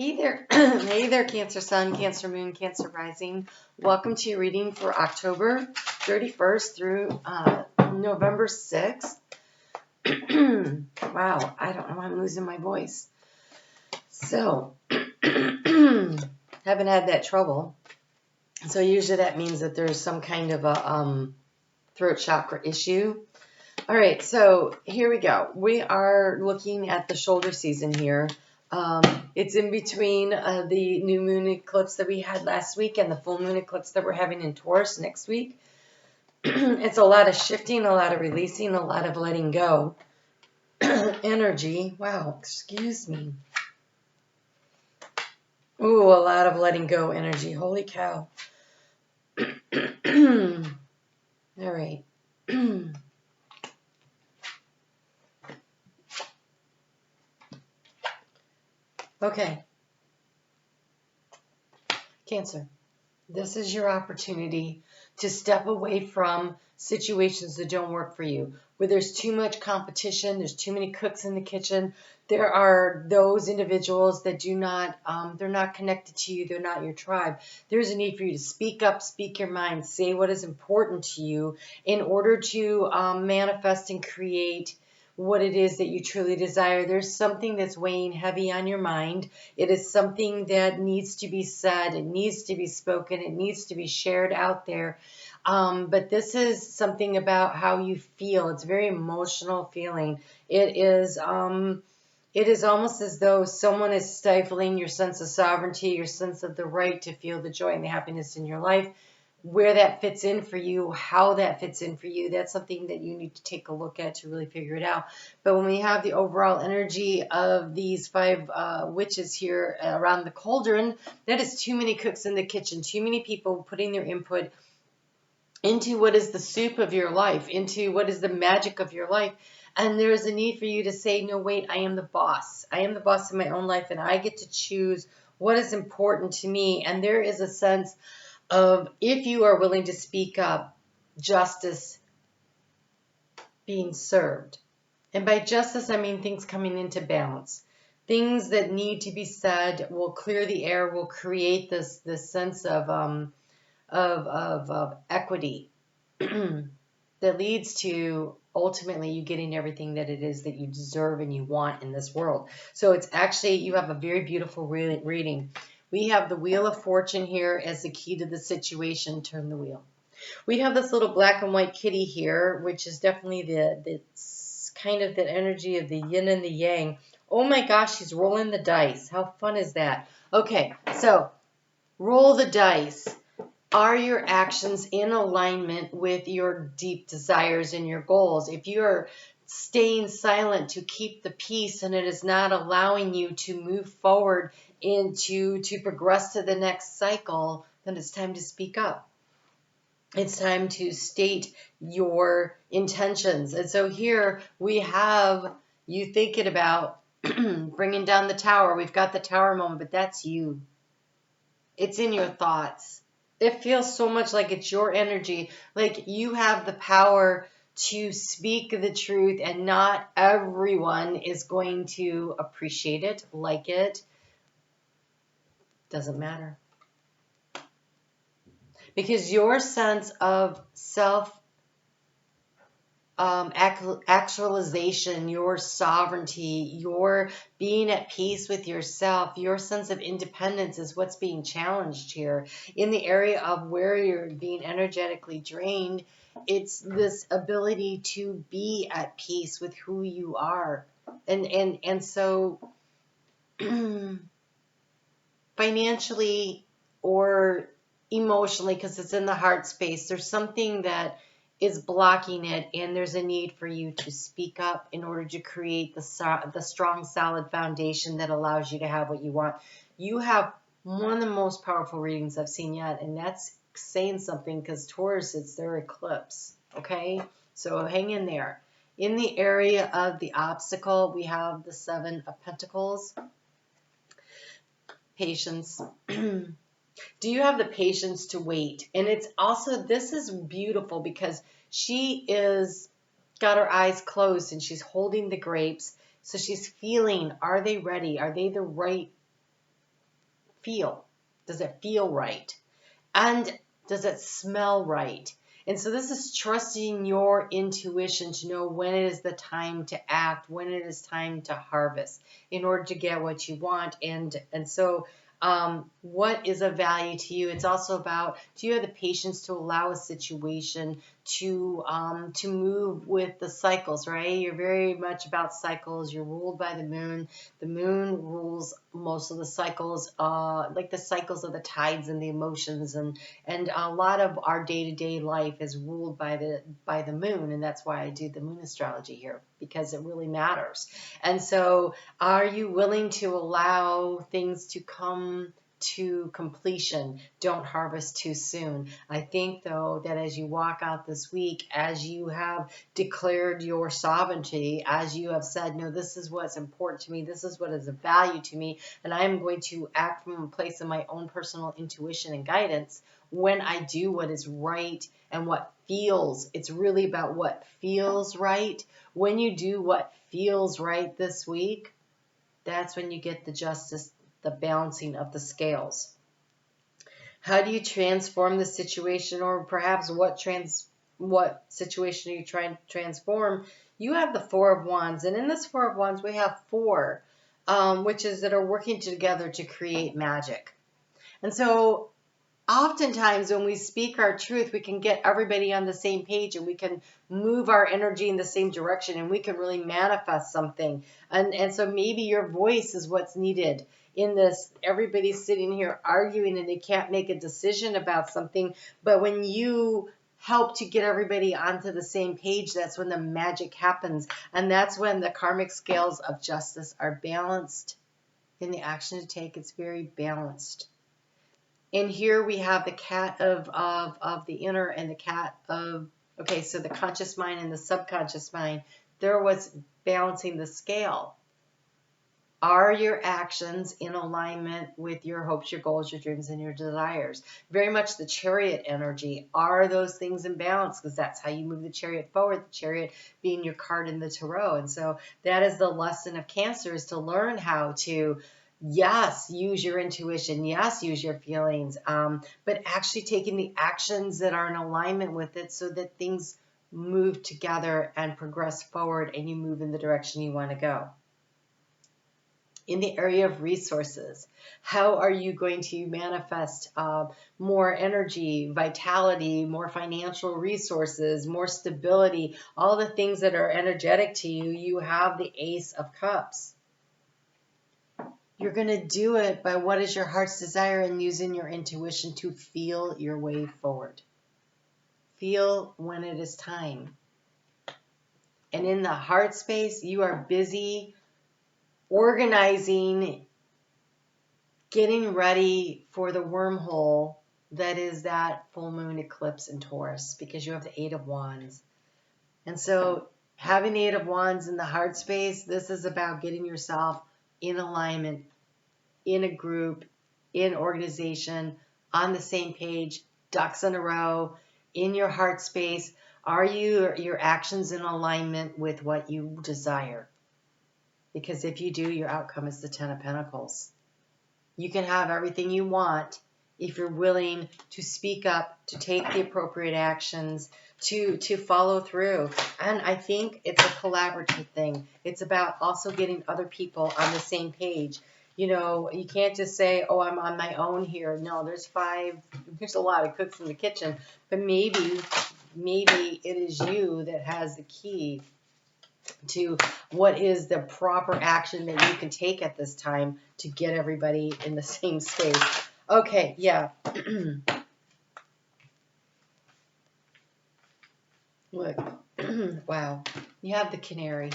Hey there, hey there, Cancer Sun, Cancer Moon, Cancer Rising. Welcome to your reading for October 31st through November 6th. Wow, I don't know why I'm losing my voice. So, haven't had that trouble. So usually that means that there's some kind of a throat chakra issue. All right, so here we go. We are looking at the shoulder season here. It's in between the new moon eclipse that we had last week and the full moon eclipse that we're having in Taurus next week. It's a lot of shifting, a lot of releasing, a lot of letting go energy. Wow, excuse me. Ooh, a lot of letting go energy. Holy cow. All right. Okay. Cancer. This is your opportunity to step away from situations that don't work for you, where there's too much competition, there's too many cooks in the kitchen. There are those individuals that do not, they're not connected to you, they're not your tribe. There's a need for you to speak up, speak your mind, say what is important to you in order to manifest and create what it is that you truly desire. There's something that's weighing heavy on your mind. It is something that needs to be said. It needs to be spoken. It needs to be shared out there. But this is something about how you feel. It's a very emotional feeling. It is almost as though someone is stifling your sense of sovereignty, your sense of the right to feel the joy and the happiness in your life. Where that fits in for you, how that fits in for you, that's something that you need to take a look at to really figure it out. But when we have the overall energy of these five witches here around the cauldron, that is too many cooks in the kitchen, too many people putting their input into what is the soup of your life, into what is the magic of your life. And there is a need for you to say, no, wait, I am the boss. I am the boss of my own life, and I get to choose what is important to me. And there is a sense of, if you are willing to speak up, justice being served. And by justice, I mean things coming into balance. Things that need to be said will clear the air, will create this sense of equity that leads to ultimately you getting everything that it is that you deserve and you want in this world. So it's actually, you have a very beautiful reading. We have the Wheel of Fortune here as the key to the situation. Turn the wheel. We have this little black and white kitty here, which is definitely the kind of the energy of the yin and the yang. Oh my gosh, she's rolling the dice. How fun is that? Okay, so roll the dice. Are your actions in alignment with your deep desires and your goals? If you're staying silent to keep the peace and it is not allowing you to move forward to progress to the next cycle, then it's time to speak up. It's time to state your intentions. And so here we have you thinking about bringing down the tower. We've got the tower moment, but that's you. It's in your thoughts. It feels so much like it's your energy, like you have the power to speak the truth, and not everyone is going to appreciate it, like it. Doesn't matter. Because your sense of self actualization, your sovereignty, your being at peace with yourself, your sense of independence is what's being challenged here. In the area of where you're being energetically drained, it's this ability to be at peace with who you are. And so financially or emotionally, because it's in the heart space, there's something that is blocking it, and there's a need for you to speak up in order to create the strong, solid foundation that allows you to have what you want. You have one of the most powerful readings I've seen yet, and that's saying something, because Taurus, it's their eclipse, okay? So hang in there. In the area of the obstacle, we have the Seven of Pentacles. Patience. Do you have the patience to wait? And it's also, this is beautiful because she is got her eyes closed and she's holding the grapes. So she's feeling, are they ready? Are they the right feel? Does it feel right? And does it smell right? And so this is trusting your intuition to know when it is the time to act, when it is time to harvest in order to get what you want. And so what is of value to you? It's also about, do you have the patience to allow a situation to move with the cycles, right? You're very much about cycles. You're ruled by the moon. The moon rules most of the cycles, like the cycles of the tides and the emotions, and a lot of our day-to-day life is ruled by the moon, and that's why I do the moon astrology here, because it really matters. And so, are you willing to allow things to come to completion? Don't harvest too soon. I think, though, that as you walk out this week, as you have declared your sovereignty, as you have said, no, this is what's important to me, this is what is of value to me, and I'm going to act from a place of my own personal intuition and guidance when I do what is right and what feels. It's really about what feels right. When you do what feels right this week, that's when you get the justice, the balancing of the scales. How do you transform the situation, or perhaps what situation are you trying to transform? You have the Four of Wands, and in this Four of Wands, we have four witches that are working together to create magic. And so oftentimes when we speak our truth, we can get everybody on the same page, and we can move our energy in the same direction, and we can really manifest something. And so maybe your voice is what's needed in this. Everybody's sitting here arguing and they can't make a decision about something, but when you help to get everybody onto the same page, that's when the magic happens, and that's when the karmic scales of justice are balanced. In the action to take, it's very balanced. And here we have the cat of the inner and the cat of, okay, so the conscious mind and the subconscious mind. They're what's balancing the scale. Are your actions in alignment with your hopes, your goals, your dreams, and your desires? Very much the Chariot energy. Are those things in balance? Because that's how you move the Chariot forward, the Chariot being your card in the Tarot. And so that is the lesson of Cancer, is to learn how to, yes, use your intuition, yes, use your feelings, but actually taking the actions that are in alignment with it so that things move together and progress forward and you move in the direction you want to go. In the area of resources, how are you going to manifest more energy, vitality, more financial resources, more stability, all the things that are energetic to you? You have the Ace of Cups. You're going to do it by what is your heart's desire and using your intuition to feel your way forward. Feel when it is time. And in the heart space, you are busy organizing, getting ready for the wormhole that is that full moon eclipse in Taurus, because you have the Eight of Wands. And so having the Eight of Wands in the heart space, this is about getting yourself in alignment, in a group, in organization, on the same page, ducks in a row, in your heart space. Are your actions in alignment with what you desire? Because if you do, your outcome is the Ten of Pentacles. You can have everything you want if you're willing to speak up, to take the appropriate actions, to follow through. And I think it's a collaborative thing. It's about also getting other people on the same page. You know, you can't just say, oh, I'm on my own here. No, there's a lot of cooks in the kitchen. But maybe it is you that has the key to what is the proper action that you can take at this time to get everybody in the same space. Okay, yeah. Look, wow, you have the canary.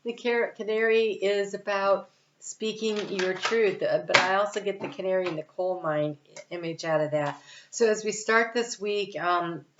The canary is about speaking your truth, but I also get the canary in the coal mine image out of that. So as we start this week,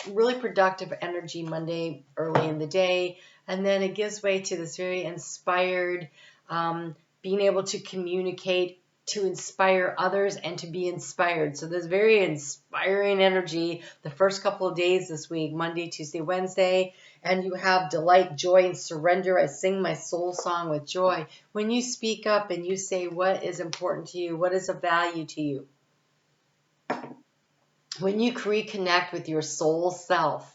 really productive energy Monday early in the day, and then it gives way to this very inspired, being able to communicate to inspire others and to be inspired. So there's very inspiring energy the first couple of days this week, Monday, Tuesday, Wednesday, and you have delight, joy, and surrender. I sing my soul song with joy. When you speak up and you say what is important to you, what is of value to you, when you reconnect with your soul self,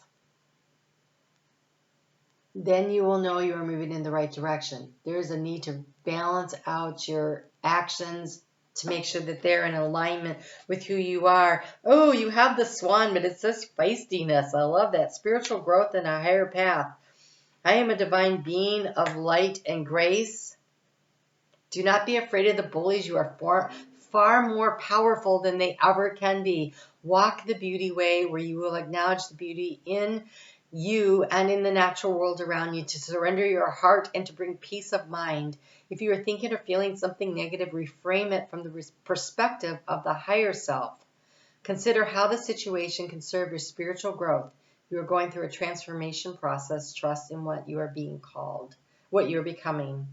then you will know you are moving in the right direction. There is a need to balance out your actions to make sure that they're in alignment with who you are. Oh, you have the swan, but it says feistiness. I love that. Spiritual growth in a higher path. I am a divine being of light and grace. Do not be afraid of the bullies. You are far more powerful than they ever can be. Walk the beauty way where you will acknowledge the beauty in you and in the natural world around you, to surrender your heart and to bring peace of mind. If you are thinking or feeling something negative, reframe it from the perspective of the higher self. Consider how the situation can serve your spiritual growth. You are going through a transformation process. Trust in what you are being called, what you're becoming.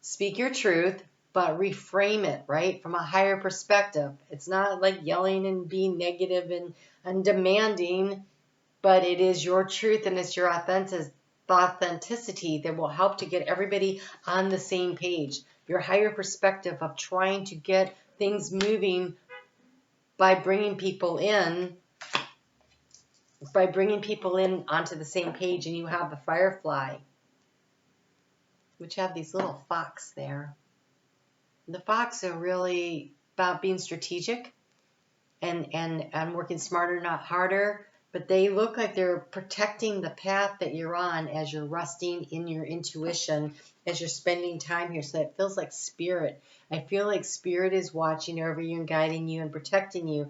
Speak your truth, but reframe it, right, from a higher perspective. It's not like yelling and being negative and demanding, but it is your truth and it's your authenticity that will help to get everybody on the same page. Your higher perspective of trying to get things moving by bringing people in onto the same page. And you have the firefly, which have these little fox there. The fox are really about being strategic and working smarter, not harder. But they look like they're protecting the path that you're on as you're resting in your intuition, as you're spending time here. So that feels like spirit. I feel like spirit is watching over you and guiding you and protecting you.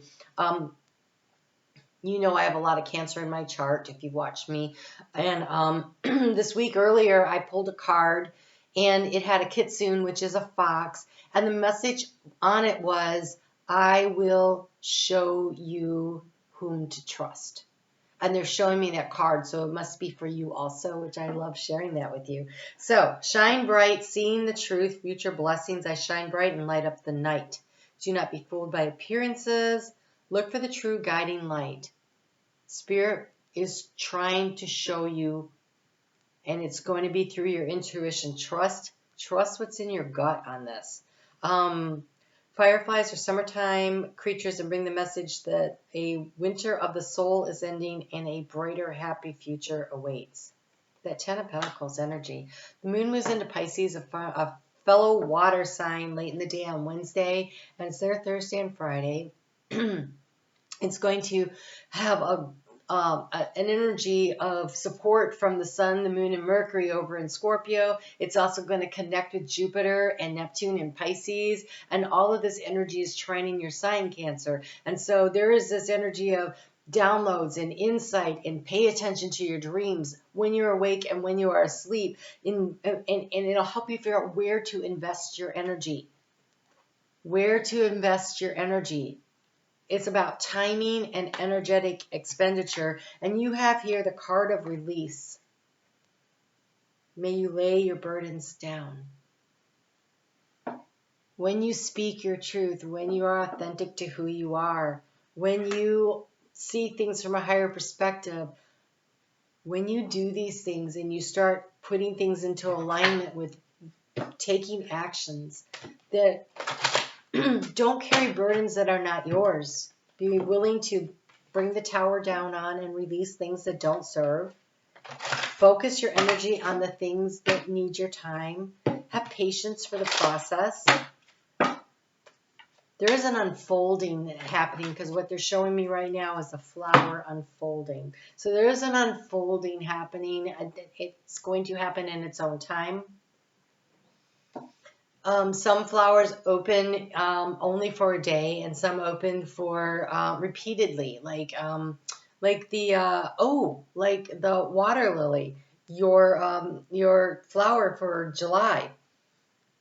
You know, I have a lot of Cancer in my chart, if you've watched me. And this week earlier, I pulled a card, and it had a kitsune, which is a fox. And the message on it was, I will show you whom to trust. And they're showing me that card, so it must be for you also, which I love sharing that with you. So, shine bright, seeing the truth, future blessings. I shine bright and light up the night. Do not be fooled by appearances. Look for the true guiding light. Spirit is trying to show you, and it's going to be through your intuition. Trust what's in your gut on this. Fireflies are summertime creatures and bring the message that a winter of the soul is ending and a brighter, happy future awaits. That 10 of Pentacles energy. The moon moves into Pisces, a fellow water sign, late in the day on Wednesday, and it's there Thursday and Friday. It's going to have an energy of support from the sun, the moon, and Mercury over in Scorpio. It's also going to connect with Jupiter and Neptune in Pisces, and all of this energy is trining your sign, Cancer. And so there is this energy of downloads and insight, and pay attention to your dreams when you're awake and when you are asleep, and it'll help you figure out where to invest your energy. Where to invest your energy. It's about timing and energetic expenditure. And you have here the card of release. May you lay your burdens down. When you speak your truth, when you are authentic to who you are, when you see things from a higher perspective, when you do these things and you start putting things into alignment with taking actions that don't carry burdens that are not yours. Be willing to bring the tower down on and release things that don't serve. Focus your energy on the things that need your time. Have patience for the process. There is an unfolding happening, because what they're showing me right now is a flower unfolding. So there is an unfolding happening. It's going to happen in its own time. Some flowers open only for a day, and some open for repeatedly, like the water lily, your flower for July.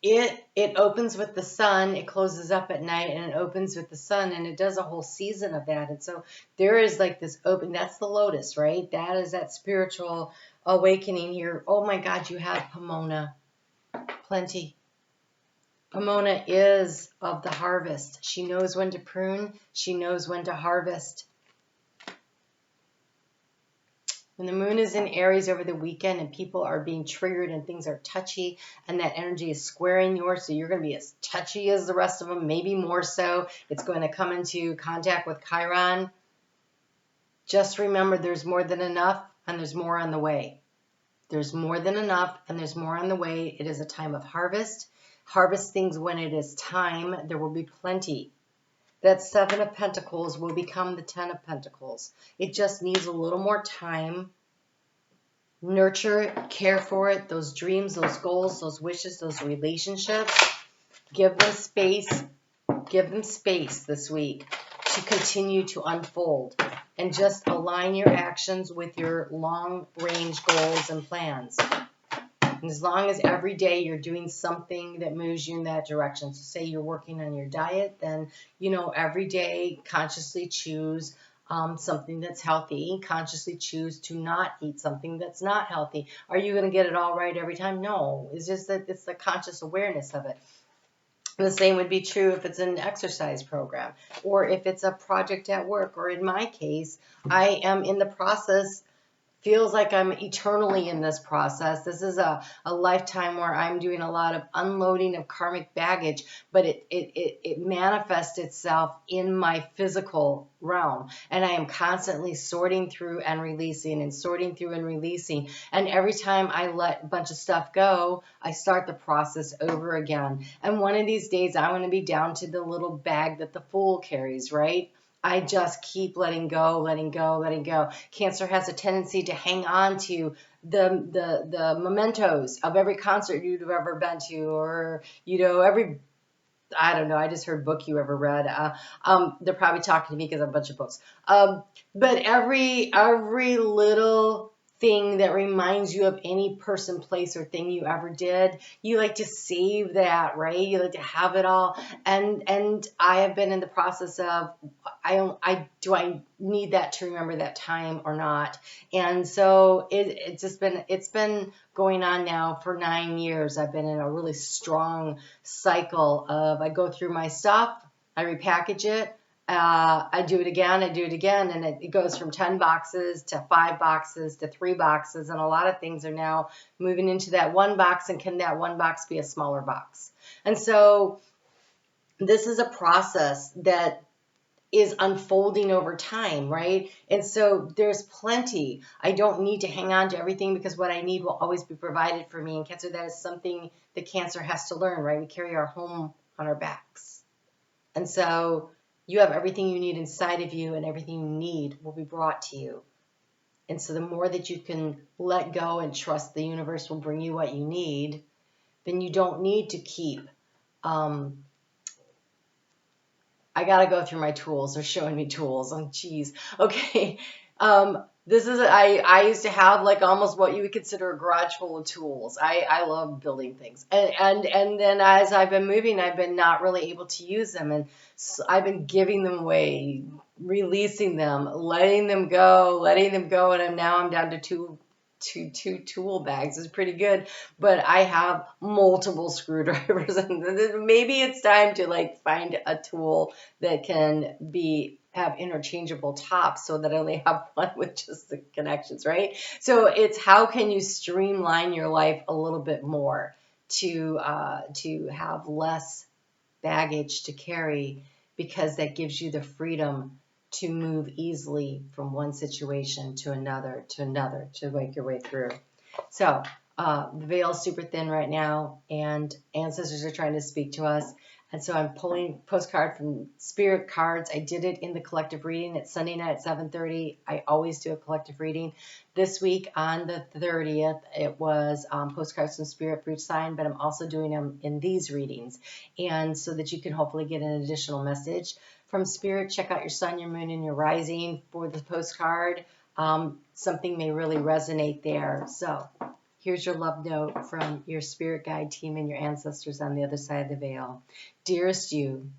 It opens with the sun, it closes up at night, and it opens with the sun, and it does a whole season of that. And so there is like this open. That's the lotus, right? That is that spiritual awakening here. Oh my God, you have Pomona, plenty. Pomona is of the harvest. She knows when to prune. She knows when to harvest. When the moon is in Aries over the weekend and people are being triggered and things are touchy and that energy is squaring yours, so you're going to be as touchy as the rest of them, maybe more so. It's going to come into contact with Chiron. Just remember there's more than enough and there's more on the way. There's more than enough and there's more on the way. It is a time of harvest. Harvest things when it is time. There will be plenty. That Seven of Pentacles will become the Ten of Pentacles. It just needs a little more time. Nurture it, care for it, those dreams, those goals, those wishes, those relationships. Give them space. Give them space this week to continue to unfold. And just align your actions with your long-range goals and plans. And as long as every day you're doing something that moves you in that direction. So say you're working on your diet, then, every day consciously choose something that's healthy. Consciously choose to not eat something that's not healthy. Are you going to get it all right every time? No. It's just that it's the conscious awareness of it. The same would be true if it's an exercise program or if it's a project at work, or in my case, I am in the process. Feels like I'm eternally in this process. This is a lifetime where I'm doing a lot of unloading of karmic baggage, but it manifests itself in my physical realm. And I am constantly sorting through and releasing and sorting through and releasing. And every time I let a bunch of stuff go, I start the process over again. And one of these days, I'm going to be down to the little bag that the fool carries, right? I just keep letting go, letting go, letting go. Cancer has a tendency to hang on to the mementos of every concert you've ever been to, or every, I don't know, I just heard book you ever read. They're probably talking to me because I have a bunch of books. But every little thing that reminds you of any person, place, or thing you ever did, you like to save that, right? You like to have it all. And I have been in the process of, do I need that to remember that time or not? And so it's been going on now for 9 years. I've been in a really strong cycle of, I go through my stuff, I repackage it, I do it again, and it goes from 10 boxes to 5 boxes to 3 boxes, and a lot of things are now moving into that 1 box, and can that 1 box be a smaller box? And so this is a process that is unfolding over time, right? And so there's plenty. I don't need to hang on to everything because what I need will always be provided for me. And Cancer, that is something that Cancer has to learn, right? We carry our home on our backs. And so you have everything you need inside of you, and everything you need will be brought to you. And so the more that you can let go and trust the universe will bring you what you need, then you don't need to keep I got to go through my tools. They're showing me tools. Oh, geez. Okay. This is, I used to have like almost what you would consider a garage full of tools. I love building things. And then as I've been moving, I've been not really able to use them. And so I've been giving them away, releasing them, letting them go. And now I'm down to two tool bags. Is pretty good, but I have multiple screwdrivers, and maybe it's time to like find a tool that can have interchangeable tops so that I only have one with just the connections, right? So it's how can you streamline your life a little bit more to have less baggage to carry, because that gives you the freedom to move easily from one situation to another, to make your way through. So the veil is super thin right now, and ancestors are trying to speak to us. And so I'm pulling postcard from Spirit Cards. I did it in the collective reading. It's Sunday night at 7:30. I always do a collective reading. This week on the 30th, it was postcards from Spirit for each sign, but I'm also doing them in these readings. And so that you can hopefully get an additional message from Spirit. Check out your sun, your moon, and your rising for the postcard. Something may really resonate there. So here's your love note from your spirit guide team and your ancestors on the other side of the veil. Dearest you,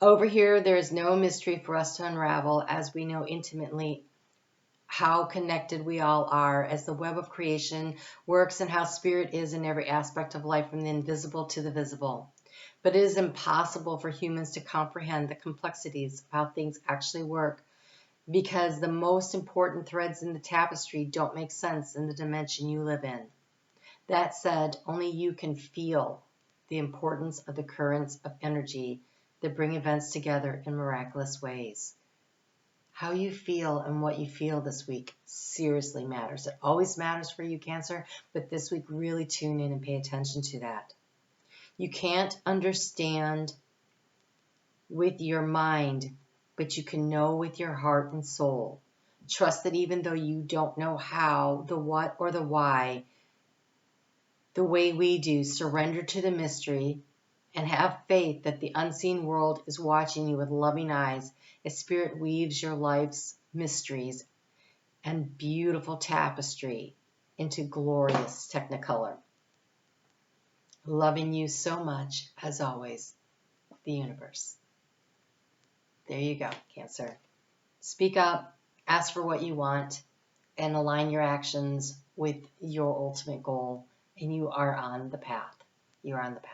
over here there is no mystery for us to unravel, as we know intimately how connected we all are as the web of creation works and how spirit is in every aspect of life, from the invisible to the visible. But it is impossible for humans to comprehend the complexities of how things actually work, because the most important threads in the tapestry don't make sense in the dimension you live in. That said, only you can feel the importance of the currents of energy that bring events together in miraculous ways. How you feel and what you feel this week seriously matters. It always matters for you, Cancer, but this week really tune in and pay attention to that. You can't understand with your mind, but you can know with your heart and soul. Trust that even though you don't know how, the what, or the why, the way we do, surrender to the mystery and have faith that the unseen world is watching you with loving eyes as spirit weaves your life's mysteries and beautiful tapestry into glorious technicolor. Loving you so much, as always, the universe. There you go, Cancer. Speak up, ask for what you want, and align your actions with your ultimate goal, and you are on the path. You're on the path.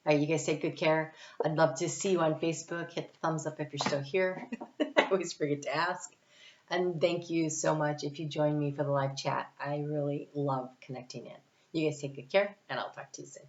All right, you guys take good care. I'd love to see you on Facebook. Hit the thumbs up if you're still here. I always forget to ask. And thank you so much if you join me for the live chat. I really love connecting in. You guys take good care, and I'll talk to you soon.